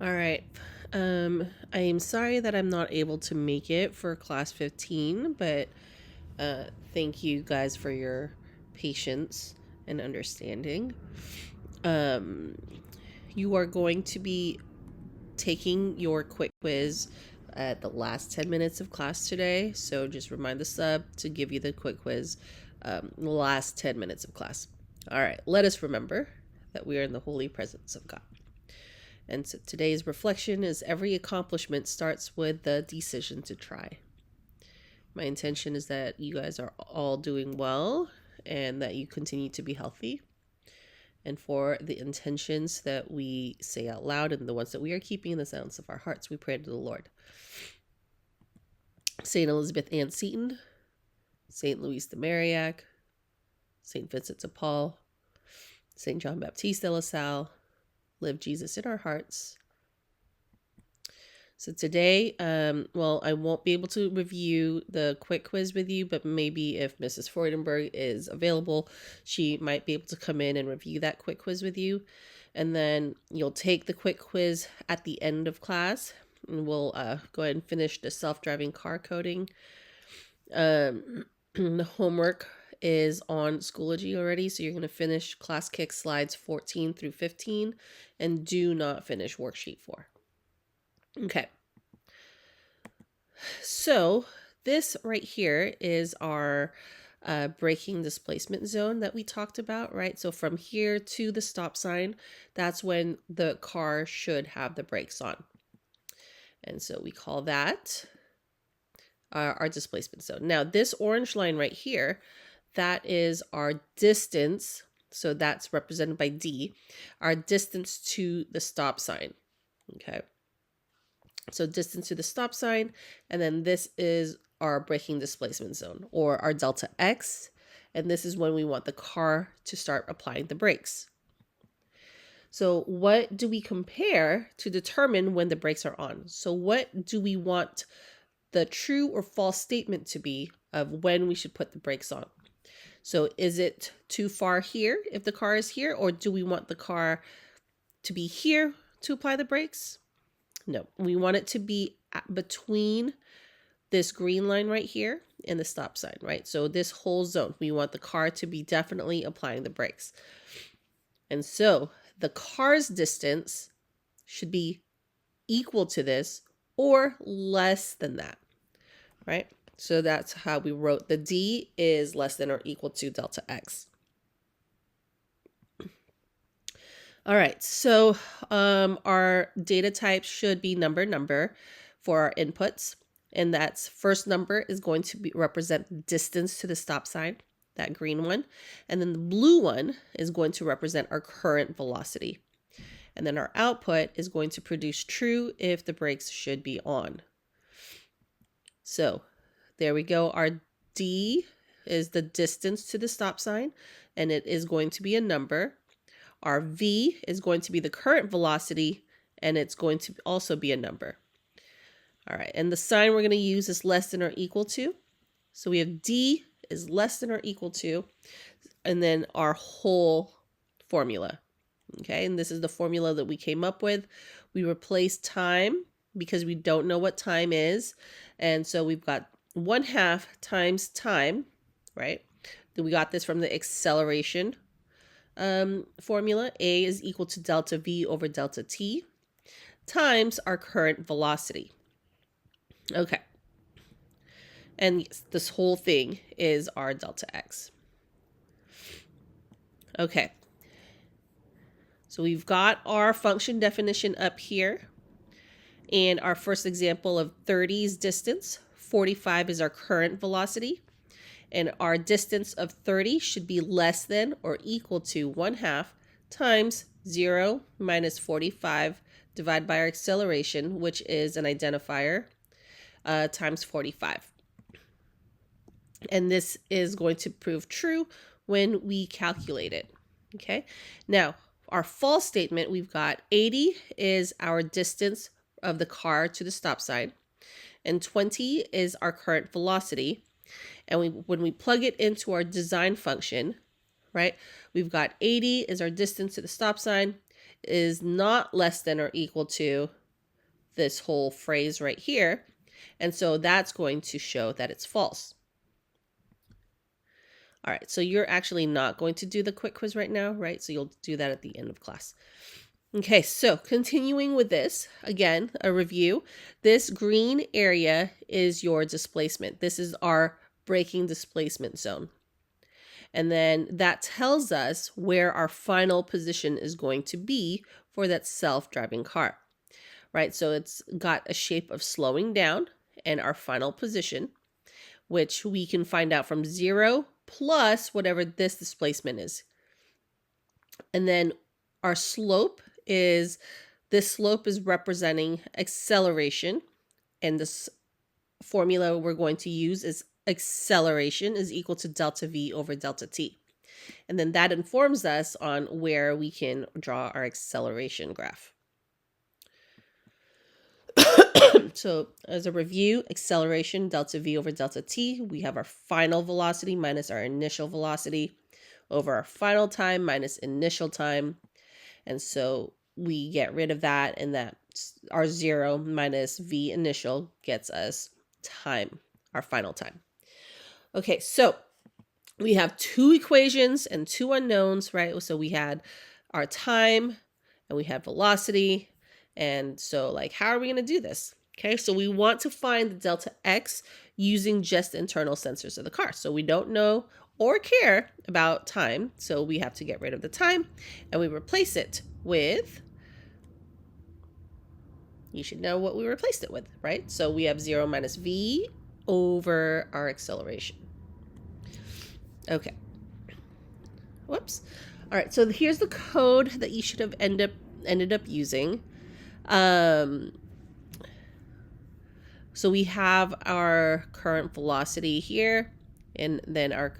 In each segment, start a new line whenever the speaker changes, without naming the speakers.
All right. I am sorry that I'm not able to make it for class 15, but thank you guys for your patience and understanding. Um, you are going to be taking your quick quiz at the last 10 minutes of class today. So just remind the sub to give you the quick quiz the last 10 minutes of class. All right. Let us remember that we are in the holy presence of God. And so today's reflection is every accomplishment starts with the decision to try. My intention is that you guys are all doing well and that you continue to be healthy. And for the intentions that we say out loud and the ones that we are keeping in the silence of our hearts, we pray to the Lord. St. Elizabeth Ann Seton, St. Louis de Marillac, St. Vincent de Paul, St. John Baptiste de La Salle, live Jesus in our hearts. So today, I won't be able to review the quick quiz with you, but maybe if Mrs. Freudenberg is available, she might be able to come in and review that quick quiz with you. And then you'll take the quick quiz at the end of class, and we'll go ahead and finish the self-driving car coding. The homework is on Schoology already, so you're going to finish Class Kick slides 14 through 15, and do not finish worksheet 4. Okay. So this right here is our braking displacement zone that we talked about, right? So from here to the stop sign, that's when the car should have the brakes on. And so we call that our displacement zone. Now this orange line right here, that is our distance. So that's represented by D, our distance to the stop sign. Okay. So distance to the stop sign, and then this is our braking displacement zone, or our delta X, and this is when we want the car to start applying the brakes. So what do we compare to determine when the brakes are on? So what do we want the true or false statement to be of when we should put the brakes on? So is it too far here if the car is here, or do we want the car to be here to apply the brakes? No, we want it to be between this green line right here and the stop sign, right? So this whole zone, we want the car to be definitely applying the brakes. And so the car's distance should be equal to this or less than that, right? So that's how we wrote the D is less than or equal to delta X. All right, so our data type should be number for our inputs. And that's first number is going to represent distance to the stop sign, that green one. And then the blue one is going to represent our current velocity. And then our output is going to produce true if the brakes should be on. So there we go. Our D is the distance to the stop sign, and it is going to be a number. Our V is going to be the current velocity, and it's going to also be a number. All right, and the sign we're going to use is less than or equal to. So we have D is less than or equal to, and then our whole formula. Okay, and this is the formula that we came up with. We replace time because we don't know what time is. And so we've got 1/2 times time, right? Then we got this from the acceleration formula. A is equal to delta V over delta T times our current velocity. Okay. And yes, this whole thing is our delta X. Okay. So we've got our function definition up here. And our first example of 30 is distance. 45 is our current velocity. And our distance of 30 should be less than or equal to 1/2 times 0 minus 45 divided by our acceleration, which is an identifier, times 45. And this is going to prove true when we calculate it. Okay. Now, our false statement, we've got 80 is our distance of the car to the stop sign, and 20 is our current velocity. And when we plug it into our design function, right, we've got 80 is our distance to the stop sign, is not less than or equal to this whole phrase right here. And so that's going to show that it's false. All right, so you're actually not going to do the quick quiz right now, right? So you'll do that at the end of class. Okay, so continuing with this, again, a review. This green area is your displacement. This is our braking displacement zone. And then that tells us where our final position is going to be for that self-driving car, right? So it's got a shape of slowing down and our final position, which we can find out from 0 plus whatever this displacement is. And then our slope is, this slope is representing acceleration. And this formula we're going to use is acceleration is equal to delta V over delta T. And then that informs us on where we can draw our acceleration graph. So as a review, acceleration, delta V over delta T, we have our final velocity minus our initial velocity over our final time minus initial time. And so we get rid of that, and that our 0 minus V initial gets us time, our final time. Okay, so we have 2 equations and 2 unknowns, right? So we had our time and we had velocity. And so like, how are we going to do this? Okay, so we want to find the delta X using just internal sensors of the car. So we don't know or care about time. So we have to get rid of the time and we replace it with, you should know what we replaced it with, right? So we have 0 minus V over our acceleration. Okay. Whoops. All right, so here's the code that you should have ended up using. So we have our current velocity here, and then our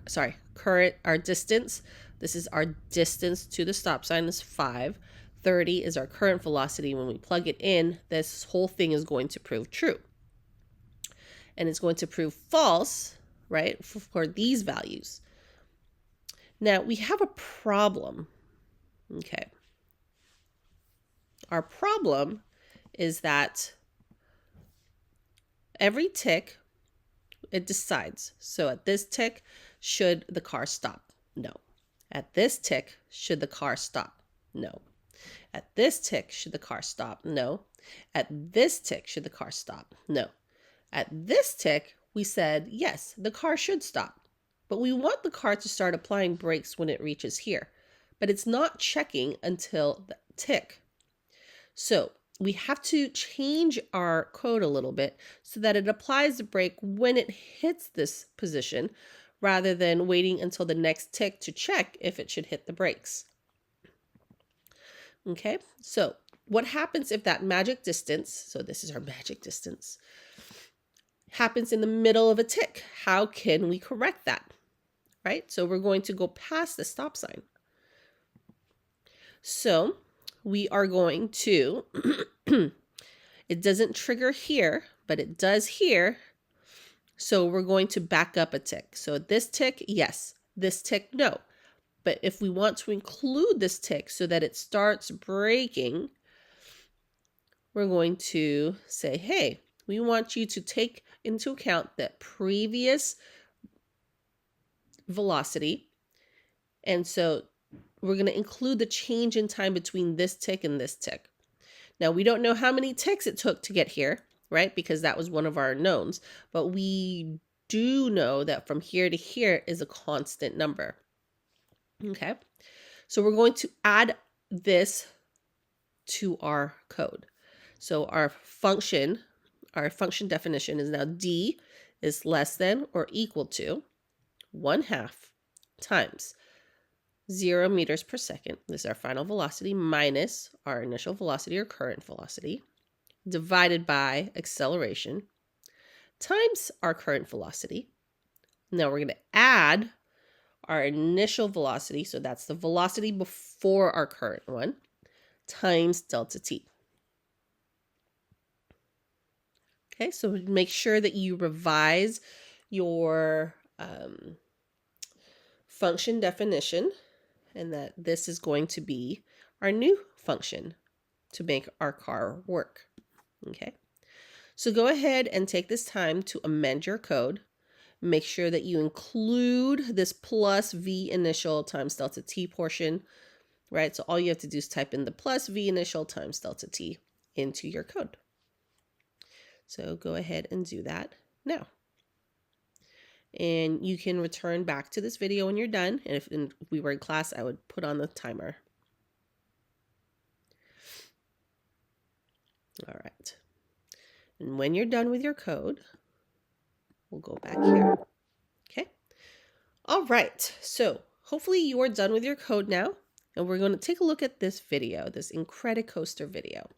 distance. This is our distance to the stop sign is 5. 30 is our current velocity. When we plug it in, this whole thing is going to prove true. And it's going to prove false, right, for these values. Now, we have a problem. Okay. Our problem is that every tick, it decides. So at this tick, should the car stop? No. At this tick, should the car stop? No. At this tick, should the car stop? No. At this tick, should the car stop? No. At this tick, we said, yes, the car should stop. But we want the car to start applying brakes when it reaches here. But it's not checking until the tick. So we have to change our code a little bit so that it applies the brake when it hits this position rather than waiting until the next tick to check if it should hit the brakes. Okay, so what happens if that magic distance, so this is our magic distance, happens in the middle of a tick? How can we correct that? Right, so we're going to go past the stop sign. So we are going to, it doesn't trigger here, but it does here. So we're going to back up a tick. So this tick, yes. This tick, no. But if we want to include this tick so that it starts braking, we're going to say, hey, we want you to take into account that previous velocity. And so we're going to include the change in time between this tick and this tick. Now, we don't know how many ticks it took to get here, right? Because that was one of our knowns. But we do know that from here to here is a constant number. Okay, so we're going to add this to our code. So our function definition is now d is less than or equal to 1/2 times 0 meters per second. This is our final velocity minus our initial velocity or current velocity divided by acceleration times our current velocity. Now we're going to add our initial velocity, so that's the velocity before our current one, times delta t. Okay, so make sure that you revise your function definition and that this is going to be our new function to make our car work. Okay, so go ahead and take this time to amend your code. Make sure that you include this plus v initial times delta t portion, right? So all you have to do is type in the plus v initial times delta t into your code. So go ahead and do that now. And you can return back to this video when you're done. And if we were in class, I would put on the timer. All right. And when you're done with your code, we'll go back here. Okay. All right. So hopefully you are done with your code now. And we're going to take a look at this video, this Incredicoaster video.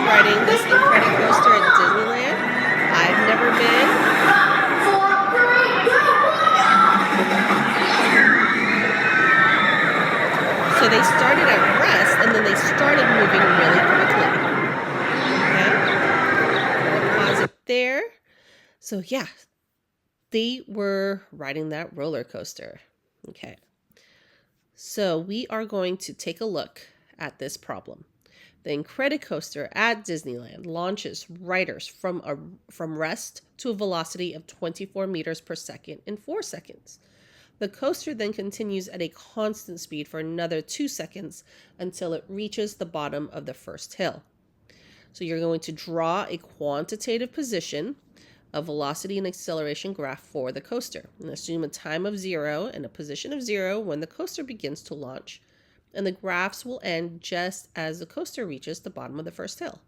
Riding this Incredicoaster at Disneyland. I've never been. So they started at rest and then they started moving really quickly. Okay. I'll pause it there. So yeah, they were riding that roller coaster. Okay. So we are going to take a look at this problem. The Incredicoaster at Disneyland launches riders from rest to a velocity of 24 meters per second in 4 seconds. The coaster then continues at a constant speed for another 2 seconds until it reaches the bottom of the first hill. So you're going to draw a quantitative position, a velocity and acceleration graph for the coaster, and assume a time of 0 and a position of 0 when the coaster begins to launch. And the graphs will end just as the coaster reaches the bottom of the first hill.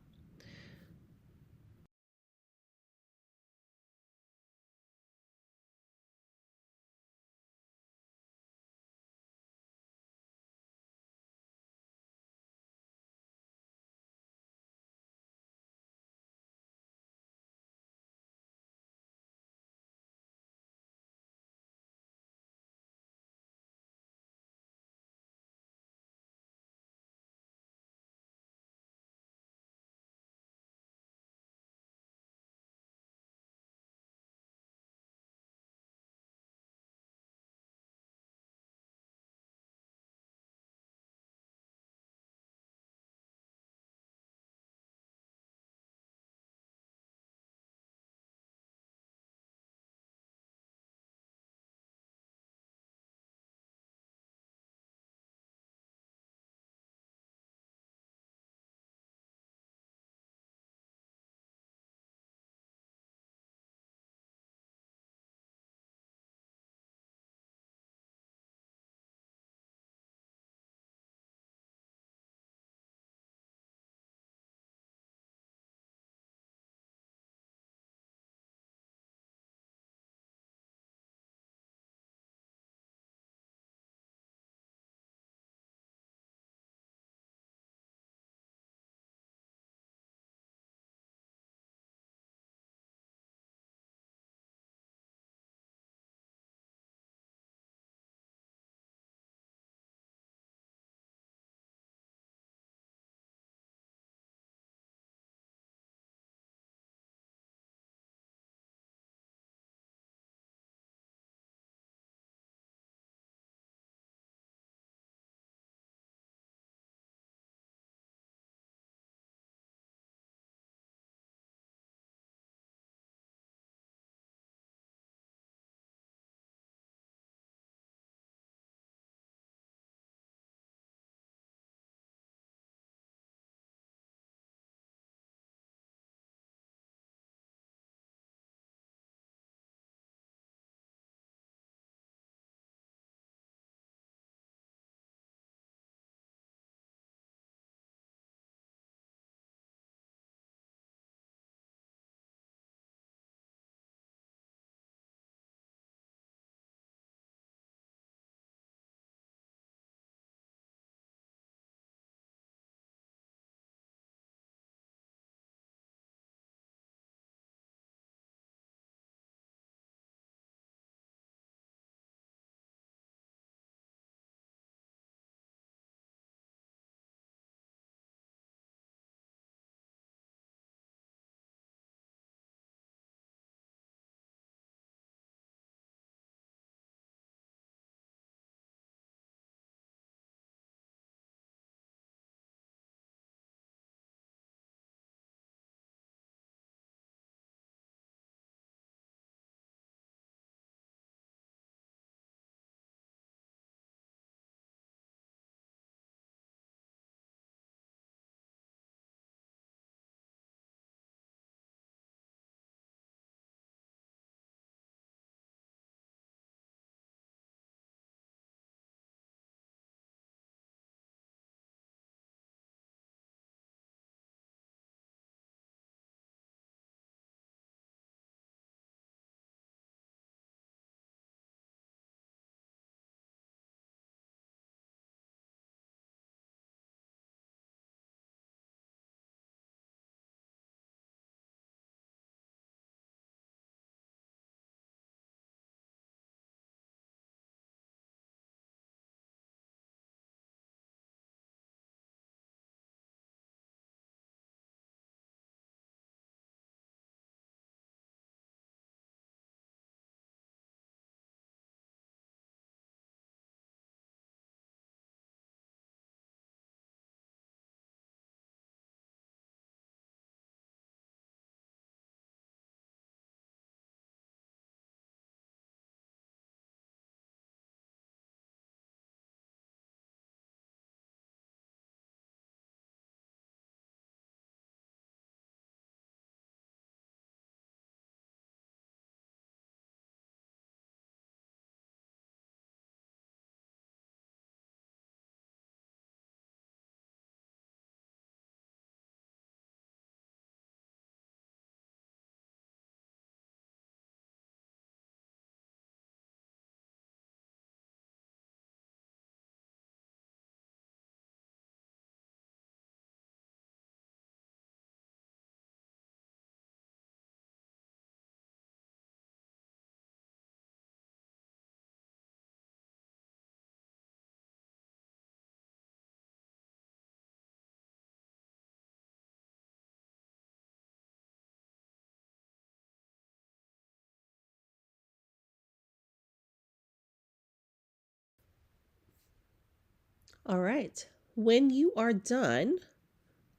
All right. When you are done,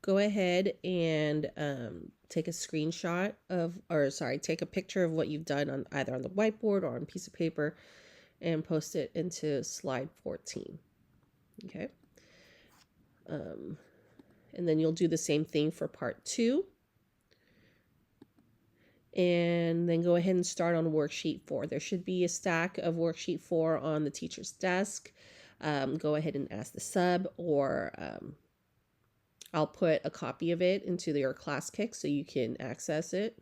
go ahead and take a screenshot of, or sorry, take a picture of what you've done on either on the whiteboard or on a piece of paper and post it into slide 14. Okay. And then you'll do the same thing for part 2. And then go ahead and start on worksheet 4. There should be a stack of worksheet 4 on the teacher's desk. Go ahead and ask the sub, or I'll put a copy of it into your Classkick so you can access it.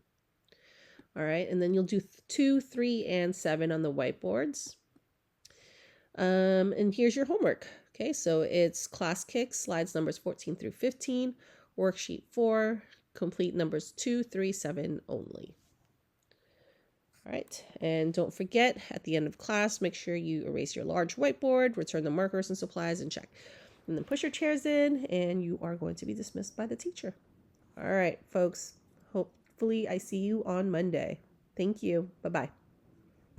All right, and then you'll do 2, 3, and 7 on the whiteboards. And here's your homework. Okay, so it's Classkick, slides numbers 14 through 15, worksheet 4, complete numbers 2, 3, 7 only. All right, and don't forget, at the end of class, make sure you erase your large whiteboard, return the markers and supplies, and check. And then push your chairs in, and you are going to be dismissed by the teacher. All right, folks, hopefully I see you on Monday. Thank you. Bye-bye.